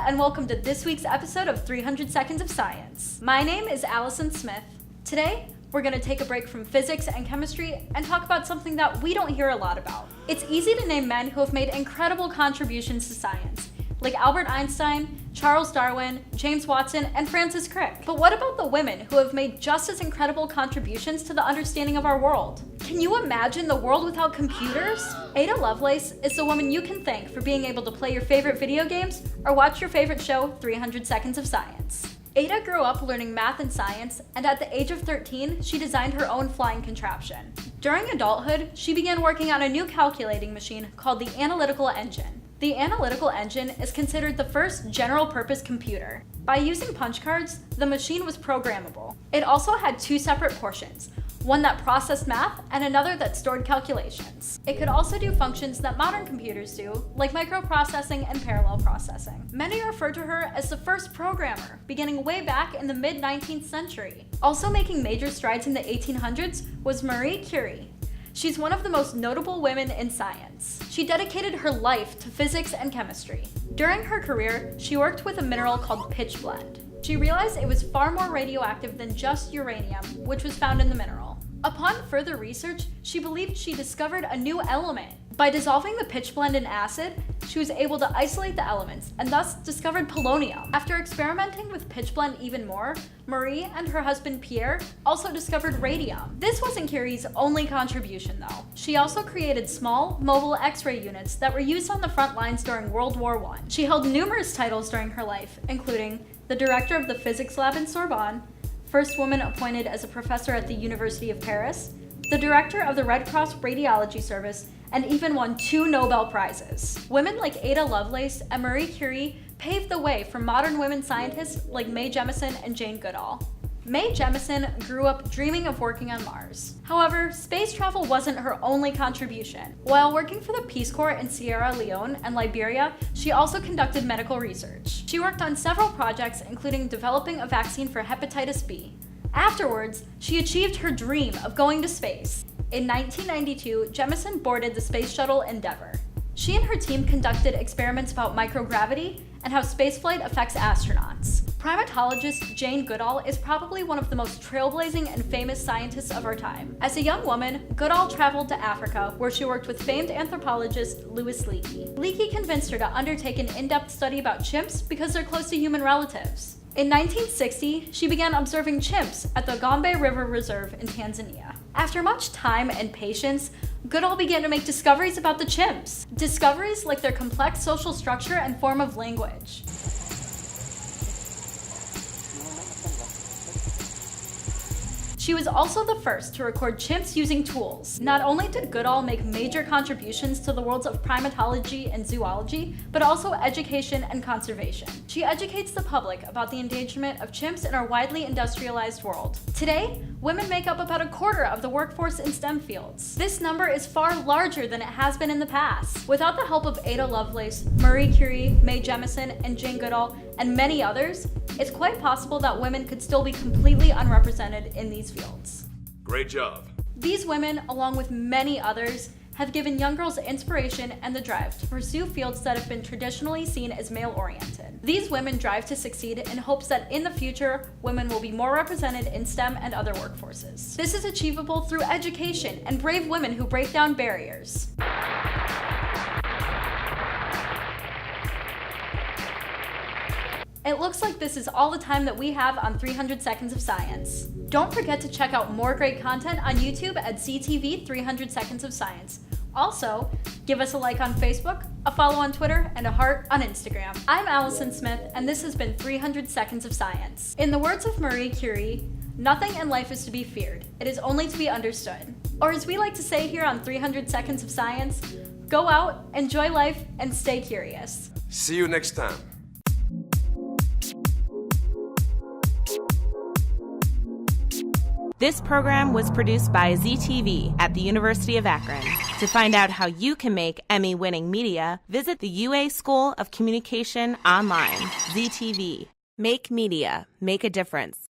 and welcome to this week's episode of 300 Seconds of Science. My name is Allison Smith. Today, we're going to take a break from physics and chemistry and talk about something that we don't hear a lot about. It's easy to name men who have made incredible contributions to science, like Albert Einstein, Charles Darwin, James Watson, and Francis Crick. But what about the women who have made just as incredible contributions to the understanding of our world? Can you imagine the world without computers? Ada Lovelace is the woman you can thank for being able to play your favorite video games or watch your favorite show, 300 Seconds of Science. Ada grew up learning math and science, and at the age of 13, she designed her own flying contraption. During adulthood, she began working on a new calculating machine called the analytical engine. The analytical engine is considered the first general-purpose computer. By using punch cards, the machine was programmable. It also had two separate portions, one that processed math and another that stored calculations. It could also do functions that modern computers do, like microprocessing and parallel processing. Many refer to her as the first programmer, beginning way back in the mid-19th century. Also making major strides in the 1800s was Marie Curie. She's one of the most notable women in science. She dedicated her life to physics and chemistry. During her career, she worked with a mineral called pitchblende. She realized it was far more radioactive than just uranium, which was found in the mineral. Upon further research, she believed she discovered a new element. By dissolving the pitchblende in acid, she was able to isolate the elements and thus discovered polonium. After experimenting with pitchblende even more, Marie and her husband Pierre also discovered radium. This wasn't Curie's only contribution though. She also created small, mobile X-ray units that were used on the front lines during World War I. She held numerous titles during her life, including the director of the physics lab in Sorbonne, first woman appointed as a professor at the University of Paris, the director of the Red Cross Radiology Service, and even won 2 Nobel Prizes. Women like Ada Lovelace and Marie Curie paved the way for modern women scientists like Mae Jemison and Jane Goodall. Mae Jemison grew up dreaming of working on Mars. However, space travel wasn't her only contribution. While working for the Peace Corps in Sierra Leone and Liberia, she also conducted medical research. She worked on several projects, including developing a vaccine for hepatitis B. Afterwards, she achieved her dream of going to space. In 1992, Jemison boarded the Space Shuttle Endeavour. She and her team conducted experiments about microgravity and how spaceflight affects astronauts. Primatologist Jane Goodall is probably one of the most trailblazing and famous scientists of our time. As a young woman, Goodall traveled to Africa, where she worked with famed anthropologist Louis Leakey. Leakey convinced her to undertake an in-depth study about chimps because they're close to human relatives. In 1960, she began observing chimps at the Gombe River Reserve in Tanzania. After much time and patience, Goodall began to make discoveries about the chimps. Discoveries like their complex social structure and form of language. She was also the first to record chimps using tools. Not only did Goodall make major contributions to the worlds of primatology and zoology, but also education and conservation. She educates the public about the endangerment of chimps in our widely industrialized world. Today, women make up about 1/4 of the workforce in STEM fields. This number is far larger than it has been in the past. Without the help of Ada Lovelace, Marie Curie, Mae Jemison, and Jane Goodall, and many others, it's quite possible that women could still be completely unrepresented in these fields. Great job. These women, along with many others, have given young girls inspiration and the drive to pursue fields that have been traditionally seen as male-oriented. These women drive to succeed in hopes that in the future, women will be more represented in STEM and other workforces. This is achievable through education and brave women who break down barriers. It looks like this is all the time that we have on 300 Seconds of Science. Don't forget to check out more great content on YouTube at CTV 300 Seconds of Science. Also, give us a like on Facebook, a follow on Twitter, and a heart on Instagram. I'm Allison Smith, and this has been 300 Seconds of Science. In the words of Marie Curie, nothing in life is to be feared. It is only to be understood. Or as we like to say here on 300 Seconds of Science, go out, enjoy life, and stay curious. See you next time. This program was produced by ZTV at the University of Akron. To find out how you can make Emmy-winning media, visit the UA School of Communication online. ZTV. Make media. Make a difference.